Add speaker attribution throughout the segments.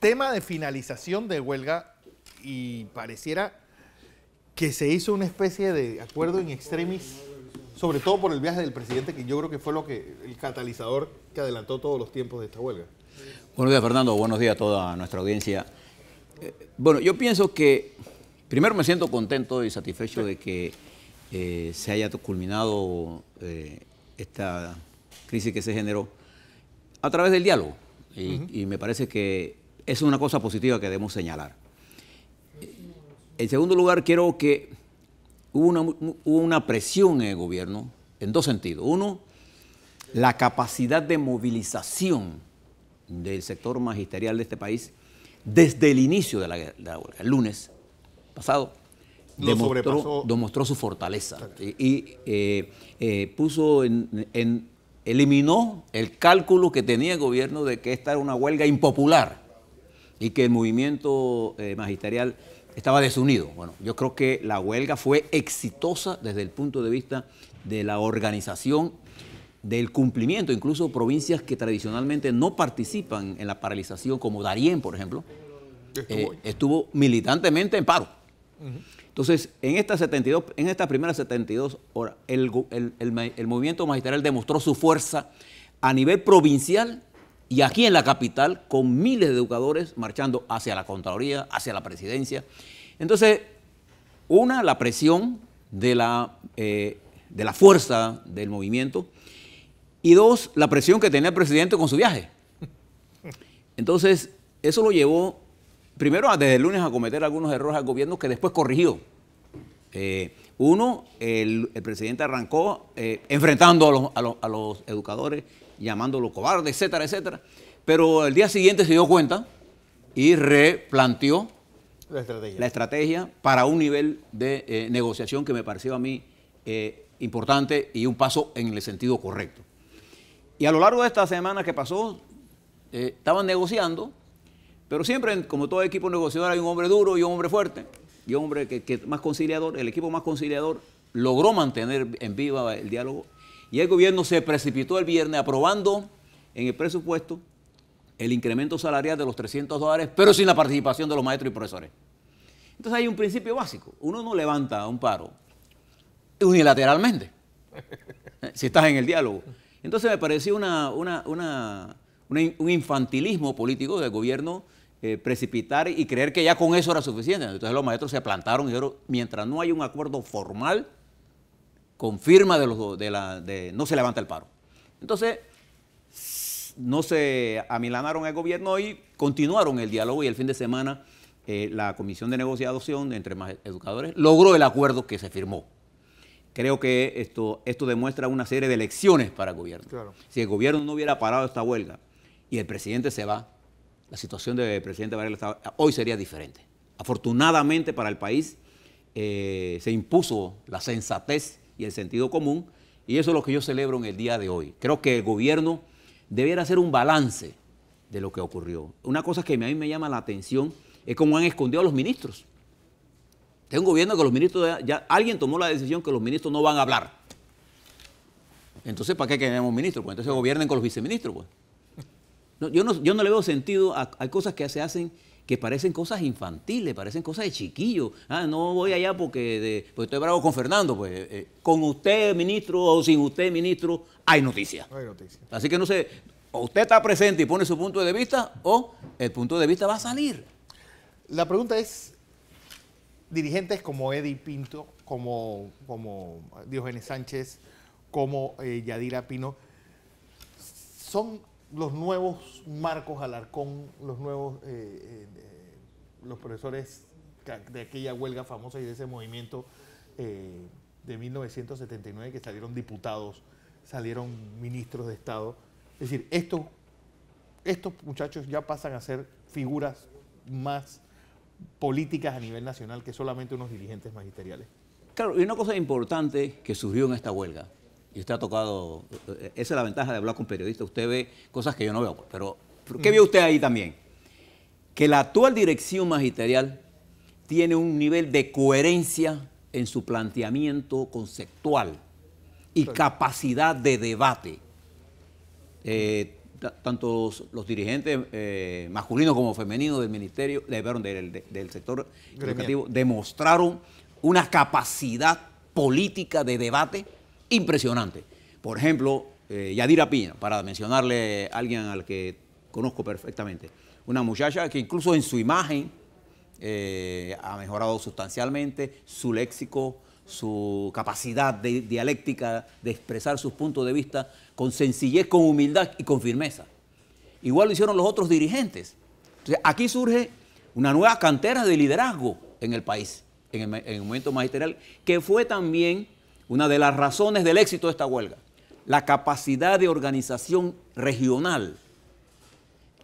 Speaker 1: tema de finalización de huelga y pareciera que se hizo una especie de acuerdo in extremis, sobre todo por el viaje del presidente, que yo creo que fue el catalizador que adelantó todos los tiempos de esta huelga.
Speaker 2: Buenos días, Fernando. Buenos días a toda nuestra audiencia. Bueno, yo pienso que primero me siento contento y satisfecho de que se haya culminado esta crisis que se generó a través del diálogo. Y me parece que es una cosa positiva que debemos señalar. En segundo lugar, quiero que hubo una presión en el gobierno en dos sentidos. Uno, la capacidad de movilización del sector magisterial de este país desde el inicio de la huelga, el lunes pasado, demostró su fortaleza y eliminó el cálculo que tenía el gobierno de que esta era una huelga impopular y que el movimiento magisterial estaba desunido. Bueno, yo creo que la huelga fue exitosa desde el punto de vista de la organización, del cumplimiento. Incluso provincias que tradicionalmente no participan en la paralización, como Darién, por ejemplo, estuvo militantemente en paro. Entonces, en estas primeras 72 horas, el movimiento magisterial demostró su fuerza a nivel provincial y aquí en la capital, con miles de educadores marchando hacia la Contraloría, hacia la Presidencia. Entonces, la presión de la fuerza del movimiento, y dos, la presión que tenía el presidente con su viaje. Entonces, eso lo llevó, primero, desde el lunes a cometer algunos errores al gobierno que después corrigió. El presidente arrancó enfrentando a los educadores, llamándolos cobardes, etcétera, etcétera. Pero el día siguiente se dio cuenta y replanteó la estrategia para un nivel de negociación que me pareció a mí importante y un paso en el sentido correcto. Y a lo largo de esta semana que pasó, estaban negociando, pero siempre, como todo equipo negociador, hay un hombre duro y un hombre fuerte, y un hombre que más conciliador. El equipo más conciliador logró mantener en viva el diálogo, y el gobierno se precipitó el viernes aprobando en el presupuesto el incremento salarial de los $300, pero sin la participación de los maestros y profesores. Entonces hay un principio básico: uno no levanta un paro unilateralmente, si estás en el diálogo. Entonces me pareció un infantilismo político del gobierno precipitar y creer que ya con eso era suficiente. Entonces los maestros se plantaron y dijeron: mientras no hay un acuerdo formal con firma no se levanta el paro. Entonces no se amilanaron el gobierno y continuaron el diálogo, y el fin de semana la comisión de negociación entre educadores logró el acuerdo que se firmó. Creo que esto demuestra una serie de lecciones para el gobierno. Claro. Si el gobierno no hubiera parado esta huelga y el presidente se va, la situación del presidente Varela hoy sería diferente. Afortunadamente para el país se impuso la sensatez y el sentido común, y eso es lo que yo celebro en el día de hoy. Creo que el gobierno debiera hacer un balance de lo que ocurrió. Una cosa que a mí me llama la atención es cómo han escondido a los ministros. Tengo un gobierno que los ministros, alguien tomó la decisión que los ministros no van a hablar. Entonces, ¿para qué queremos ministros? Pues entonces gobiernen con los viceministros. Pues. No, yo no le veo sentido a cosas que se hacen que parecen cosas infantiles, parecen cosas de chiquillos. No voy allá porque estoy bravo con Fernando. Pues con usted, ministro, o sin usted, ministro, hay noticias. Hay noticias. Así que no sé, o usted está presente y pone su punto de vista, o el punto de vista va a salir.
Speaker 1: La pregunta es: dirigentes como Eddie Pinto, como Diógenes Sánchez, como Yadira Pino, son los nuevos Marcos Alarcón, los nuevos los profesores de aquella huelga famosa y de ese movimiento de 1979, que salieron diputados, salieron ministros de Estado. Es decir, estos muchachos ya pasan a ser figuras más políticas a nivel nacional que solamente unos dirigentes magisteriales.
Speaker 2: Claro, y una cosa importante que surgió en esta huelga, y usted ha tocado, esa es la ventaja de hablar con periodistas, usted ve cosas que yo no veo, pero ¿qué vio usted ahí también? Que la actual dirección magisterial tiene un nivel de coherencia en su planteamiento conceptual y capacidad de debate. tanto los dirigentes masculinos como femeninos del ministerio, del sector educativo, demostraron una capacidad política de debate impresionante. Por ejemplo, Yadira Piña, para mencionarle a alguien al que conozco perfectamente, una muchacha que incluso en su imagen ha mejorado sustancialmente, su léxico, su capacidad dialéctica de expresar sus puntos de vista con sencillez, con humildad y con firmeza. Igual lo hicieron los otros dirigentes. Entonces, aquí surge una nueva cantera de liderazgo en el país, en el momento magisterial, que fue también una de las razones del éxito de esta huelga. La capacidad de organización regional,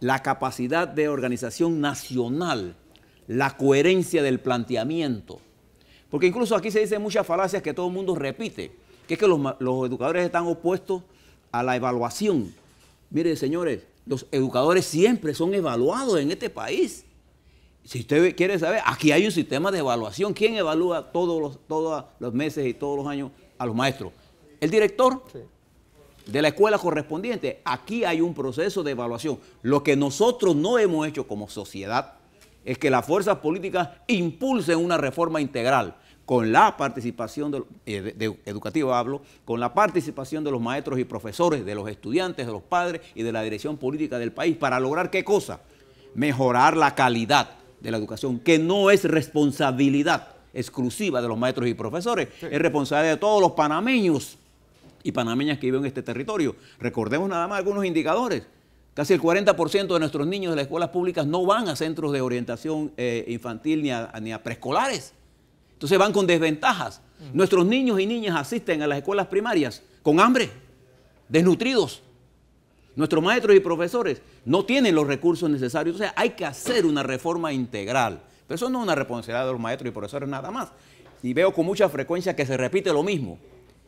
Speaker 2: la capacidad de organización nacional, la coherencia del planteamiento. Porque incluso aquí se dicen muchas falacias que todo el mundo repite, que es que los educadores están opuestos a la evaluación. Mire, señores, los educadores siempre son evaluados en este país. Si usted quiere saber, aquí hay un sistema de evaluación. ¿Quién evalúa todos los meses y todos los años a los maestros? El director de la escuela correspondiente. Aquí hay un proceso de evaluación. Lo que nosotros no hemos hecho como sociedad es que las fuerzas políticas impulsen una reforma integral con la participación educativa, con la participación de los maestros y profesores, de los estudiantes, de los padres y de la dirección política del país, para lograr ¿qué cosa? Mejorar la calidad de la educación, que no es responsabilidad exclusiva de los maestros y profesores, es responsabilidad de todos los panameños y panameñas que viven en este territorio. Recordemos nada más algunos indicadores. Casi el 40% de nuestros niños de las escuelas públicas no van a centros de orientación infantil ni a preescolares. Entonces van con desventajas. Nuestros niños y niñas asisten a las escuelas primarias con hambre, desnutridos. Nuestros maestros y profesores no tienen los recursos necesarios. O sea, hay que hacer una reforma integral. Pero eso no es una responsabilidad de los maestros y profesores nada más. Y veo con mucha frecuencia que se repite lo mismo.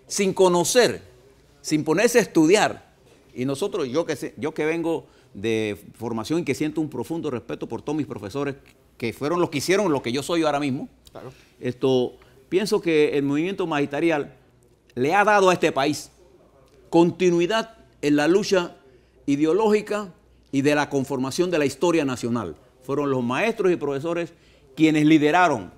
Speaker 2: Sin conocer, sin ponerse a estudiar. Y nosotros, yo que vengo de formación y que siento un profundo respeto por todos mis profesores, que fueron los que hicieron lo que yo soy ahora mismo, claro. Pienso que el movimiento magisterial le ha dado a este país continuidad en la lucha ideológica y de la conformación de la historia nacional. Fueron los maestros y profesores quienes liderizaron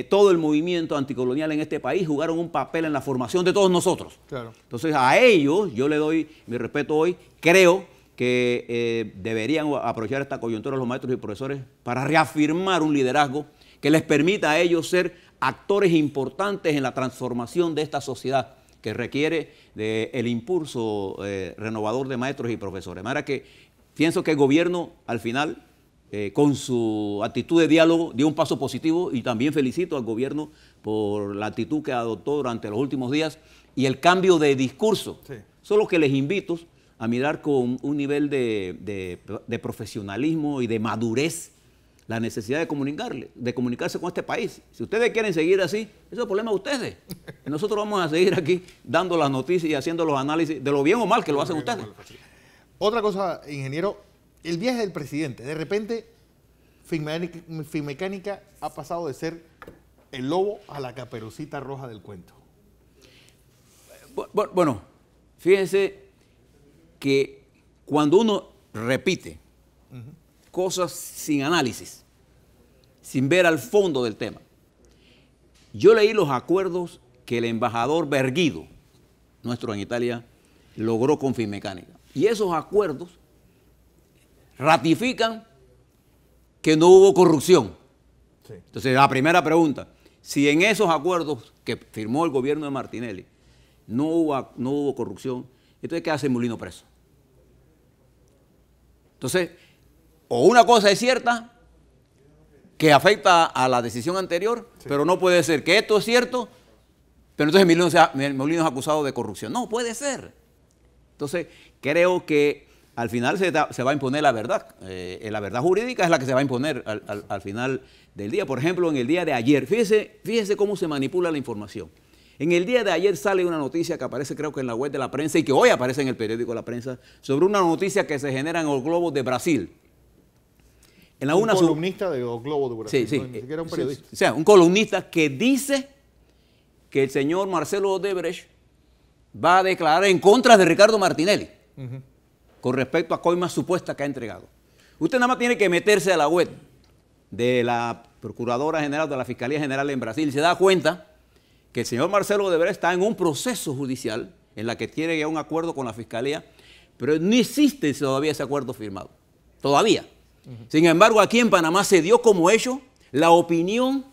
Speaker 2: todo el movimiento anticolonial en este país, jugaron un papel en la formación de todos nosotros. Claro. Entonces a ellos yo le doy mi respeto hoy. Creo que deberían aprovechar esta coyuntura los maestros y profesores para reafirmar un liderazgo que les permita a ellos ser actores importantes en la transformación de esta sociedad que requiere el impulso renovador de maestros y profesores. De manera que pienso que el gobierno al final, con su actitud de diálogo, dio un paso positivo, y también felicito al gobierno por la actitud que adoptó durante los últimos días y el cambio de discurso. Sí. Solo que les invito a mirar con un nivel de profesionalismo y de madurez la necesidad de comunicarse con este país. Si ustedes quieren seguir así, eso es el problema de ustedes. Nosotros vamos a seguir aquí dando las noticias y haciendo los análisis de lo bien o mal que lo hacen ustedes.
Speaker 1: Otra cosa, ingeniero, el viaje del presidente. De repente, Finmecánica ha pasado de ser el lobo a la Caperucita Roja del cuento.
Speaker 2: Bueno, fíjense que cuando uno repite cosas sin análisis, sin ver al fondo del tema. Yo leí los acuerdos que el embajador Berguido, nuestro en Italia, logró con Finmecánica. Y esos acuerdos ratifican que no hubo corrupción. Sí. Entonces, la primera pregunta, si en esos acuerdos que firmó el gobierno de Martinelli no hubo corrupción, entonces ¿qué hace el Molino preso? Entonces, o una cosa es cierta, que afecta a la decisión anterior, sí, pero no puede ser que esto es cierto, pero entonces el Molino es acusado de corrupción. No, puede ser. Entonces, creo que al final se va a imponer la verdad. La verdad jurídica es la que se va a imponer al final del día. Por ejemplo, en el día de ayer, fíjese cómo se manipula la información. En el día de ayer sale una noticia que aparece creo que en la web de la prensa y que hoy aparece en el periódico La Prensa, sobre una noticia que se genera en el Globo de Brasil.
Speaker 1: Un columnista de O Globo de Brasil,
Speaker 2: sí,
Speaker 1: no, ni siquiera un periodista.
Speaker 2: O sea, un columnista que dice que el señor Marcelo Odebrecht va a declarar en contra de Ricardo Martinelli con respecto a coimas supuestas que ha entregado. Usted nada más tiene que meterse a la web de la Procuradora General de la Fiscalía General en Brasil y se da cuenta que el señor Marcelo Odebrecht está en un proceso judicial en la que tiene ya un acuerdo con la Fiscalía, pero no existe todavía ese acuerdo firmado. Todavía. Sin embargo, aquí en Panamá se dio como hecho la opinión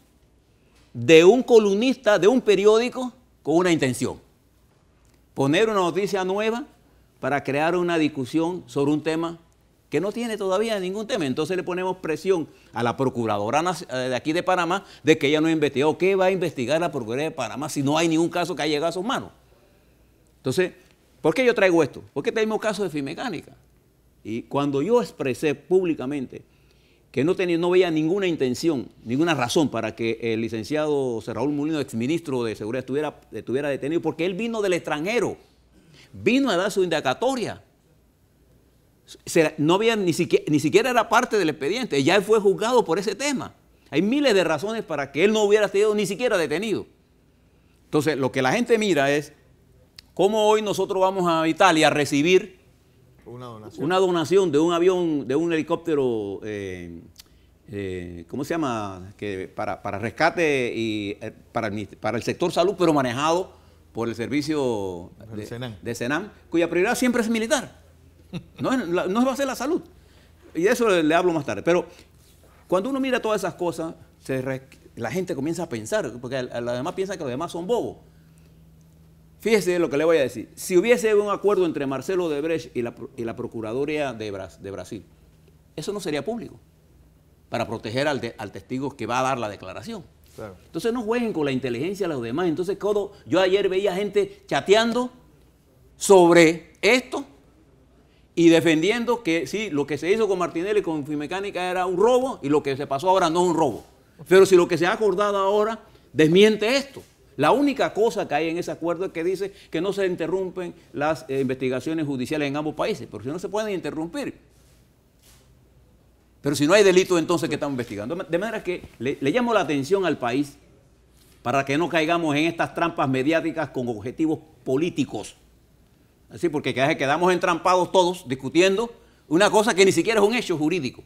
Speaker 2: de un columnista de un periódico con una intención. Poner una noticia nueva para crear una discusión sobre un tema que no tiene todavía ningún tema. Entonces le ponemos presión a la Procuradora de aquí de Panamá de que ella no ha investigado. ¿Qué va a investigar la Procuraduría de Panamá si no hay ningún caso que haya llegado a sus manos? Entonces, ¿por qué yo traigo esto? Porque tenemos caso de Finmecánica. Y cuando yo expresé públicamente que no veía ninguna intención, ninguna razón para que el licenciado José Raúl Mulino, exministro de Seguridad, estuviera detenido, porque él vino del extranjero, vino a dar su indagatoria. No había ni siquiera era parte del expediente, ya él fue juzgado por ese tema. Hay miles de razones para que él no hubiera sido ni siquiera detenido. Entonces, lo que la gente mira es cómo hoy nosotros vamos a Italia a recibir una donación de un avión, de un helicóptero, ¿cómo se llama? Para rescate y para el sector salud, pero manejado por el servicio de Senam, cuya prioridad siempre es militar. No va a ser la salud. Y de eso le hablo más tarde. Pero cuando uno mira todas esas cosas, la gente comienza a pensar, porque los demás piensan que los demás son bobos. Fíjese lo que le voy a decir. Si hubiese un acuerdo entre Marcelo Odebrecht y la Procuraduría de Brasil, eso no sería público, para proteger al testigo que va a dar la declaración. Claro. Entonces no jueguen con la inteligencia de los demás. Entonces yo ayer veía gente chateando sobre esto y defendiendo que sí, lo que se hizo con Martinelli y con Finmecánica era un robo y lo que se pasó ahora no es un robo. Pero si lo que se ha acordado ahora desmiente esto. La única cosa que hay en ese acuerdo es que dice que no se interrumpen las investigaciones judiciales en ambos países, porque si no se pueden interrumpir. Pero si no hay delito, entonces, ¿qué estamos investigando? De manera que le llamo la atención al país para que no caigamos en estas trampas mediáticas con objetivos políticos. Así, porque quedamos entrampados todos discutiendo una cosa que ni siquiera es un hecho jurídico.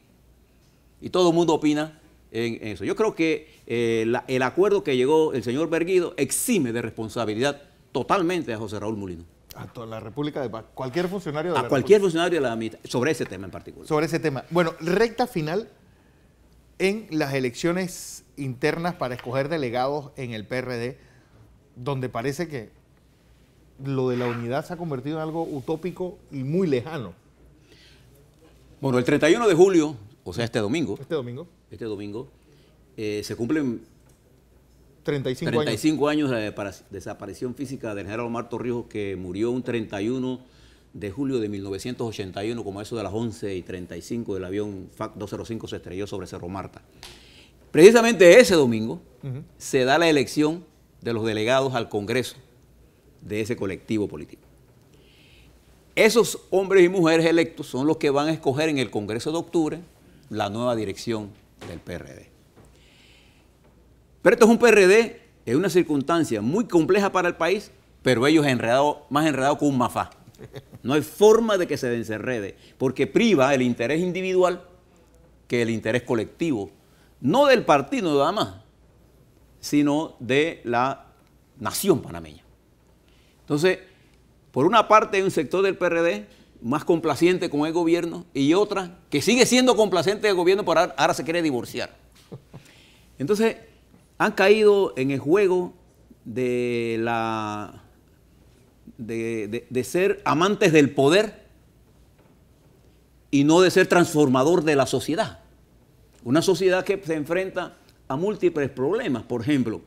Speaker 2: Y todo el mundo opina en eso. Yo creo que el acuerdo que llegó el señor Berguido exime de responsabilidad totalmente a José Raúl Mulino.
Speaker 1: A toda la República de cualquier funcionario de la República.
Speaker 2: A cualquier funcionario de la administración, sobre ese tema en particular.
Speaker 1: Sobre ese tema. Bueno, recta final en las elecciones internas para escoger delegados en el PRD, donde parece que lo de la unidad se ha convertido en algo utópico y muy lejano.
Speaker 2: Bueno, el 31 de julio, o sea, este domingo, se cumplen 35 años de la desaparición física del general Omar Torrijos, que murió un 31 de julio de 1981, como eso de las 11:35 del avión FAC 205 se estrelló sobre Cerro Marta. Precisamente ese domingo se da la elección de los delegados al Congreso de ese colectivo político. Esos hombres y mujeres electos son los que van a escoger en el Congreso de octubre la nueva dirección del PRD. Pero esto es un PRD en una circunstancia muy compleja para el país, pero ellos más enredados con un mafá. No hay forma de que se desenrede, porque priva el interés individual que el interés colectivo, no del partido nada más, sino de la nación panameña. Entonces, por una parte hay un sector del PRD más complaciente con el gobierno y otra que sigue siendo complaciente del gobierno, pero ahora se quiere divorciar. Entonces, han caído en el juego de ser amantes del poder y no de ser transformador de la sociedad. Una sociedad que se enfrenta a múltiples problemas. Por ejemplo,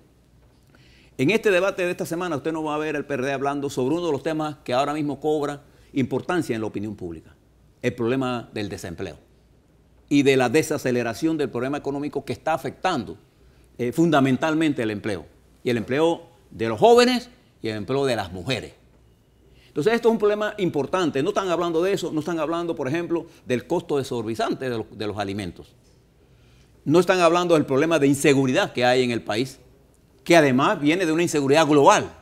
Speaker 2: en este debate de esta semana usted no va a ver al PRD hablando sobre uno de los temas que ahora mismo cobra importancia en la opinión pública, el problema del desempleo y de la desaceleración del problema económico que está afectando fundamentalmente el empleo, y el empleo de los jóvenes y el empleo de las mujeres. Entonces esto es un problema importante. No están hablando de eso, no están hablando, por ejemplo, del costo desorbitante de los alimentos. No están hablando del problema de inseguridad que hay en el país, que además viene de una inseguridad global.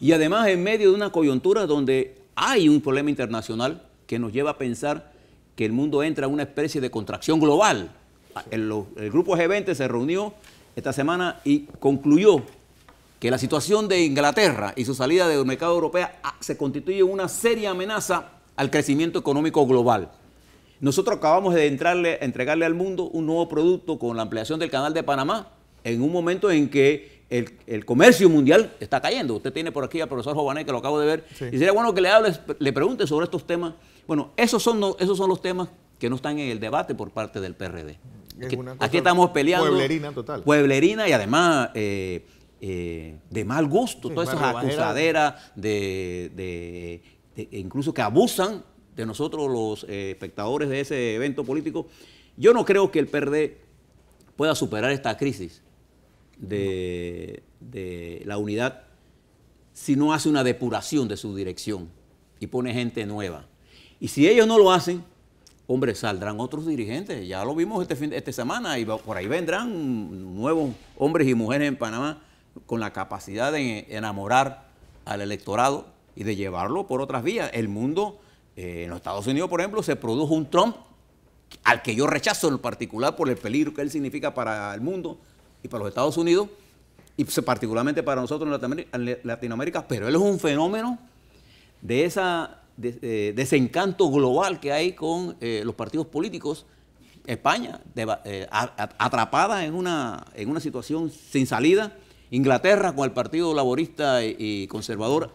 Speaker 2: Y además en medio de una coyuntura donde hay un problema internacional que nos lleva a pensar que el mundo entra en una especie de contracción global. El grupo G20 se reunió esta semana y concluyó que la situación de Inglaterra y su salida del mercado europeo se constituye una seria amenaza al crecimiento económico global. Nosotros acabamos de entregarle al mundo un nuevo producto con la ampliación del Canal de Panamá en un momento en que el comercio mundial está cayendo. Usted tiene por aquí al profesor Jované, que lo acabo de ver, sí. Y sería bueno que le pregunte sobre estos temas. Bueno, esos son los temas que no están en el debate por parte del PRD. Aquí estamos peleando.
Speaker 1: Pueblerina total.
Speaker 2: Pueblerina y además de mal gusto, sí, todas esas acusaderas incluso que abusan de nosotros los espectadores de ese evento político. Yo no creo que el PRD pueda superar esta crisis de la unidad si no hace una depuración de su dirección y pone gente nueva. Y si ellos no lo hacen, hombre, saldrán otros dirigentes. Ya lo vimos esta semana y por ahí vendrán nuevos hombres y mujeres en Panamá con la capacidad de enamorar al electorado y de llevarlo por otras vías. El mundo, en los Estados Unidos, por ejemplo, se produjo un Trump al que yo rechazo en particular por el peligro que él significa para el mundo y para los Estados Unidos, y particularmente para nosotros en Latinoamérica, pero él es un fenómeno de ese desencanto global que hay con los partidos políticos. España, atrapada en una situación sin salida. Inglaterra, con el Partido Laborista y Conservador,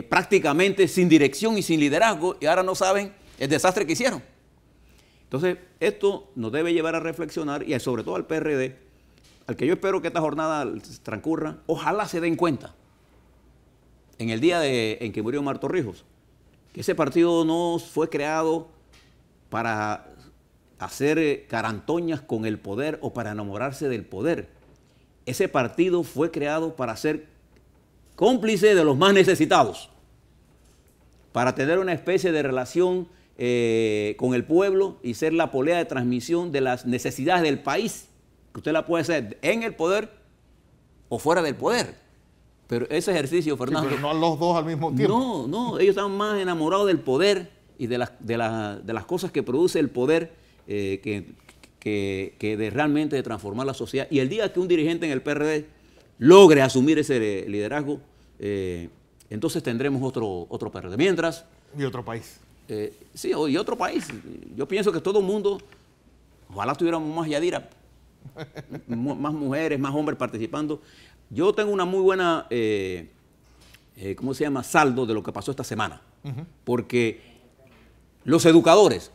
Speaker 2: prácticamente sin dirección y sin liderazgo, y ahora no saben el desastre que hicieron. Entonces, esto nos debe llevar a reflexionar, y sobre todo al PRD, al que yo espero que esta jornada transcurra, ojalá se den cuenta, en el día en que murió Omar Torrijos, que ese partido no fue creado para hacer carantoñas con el poder o para enamorarse del poder. Ese partido fue creado para ser cómplice de los más necesitados, para tener una especie de relación con el pueblo y ser la polea de transmisión de las necesidades del país, que usted la puede hacer en el poder o fuera del poder. Pero ese ejercicio, Fernando...
Speaker 1: Sí, pero no los dos al mismo tiempo.
Speaker 2: No, ellos están más enamorados del poder y de las cosas que produce el poder que realmente de transformar la sociedad. Y el día que un dirigente en el PRD logre asumir ese liderazgo, entonces tendremos otro PRD. Mientras...
Speaker 1: Y otro país.
Speaker 2: Sí, y otro país. Yo pienso que todo el mundo, ojalá tuviéramos más Yadira, más mujeres, más hombres participando. Yo tengo una muy buena, ¿cómo se llama?, saldo de lo que pasó esta semana. Porque los educadores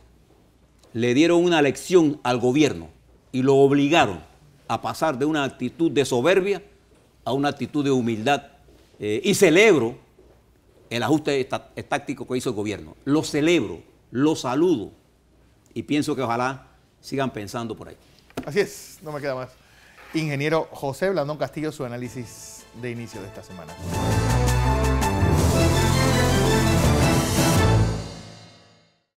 Speaker 2: le dieron una lección al gobierno y lo obligaron a pasar de una actitud de soberbia a una actitud de humildad. Y celebro el ajuste táctico que hizo el gobierno. Lo celebro, lo saludo y pienso que ojalá sigan pensando por ahí.
Speaker 1: Así es, no me queda más. Ingeniero José Blandón Castillo, su análisis de inicio de esta semana.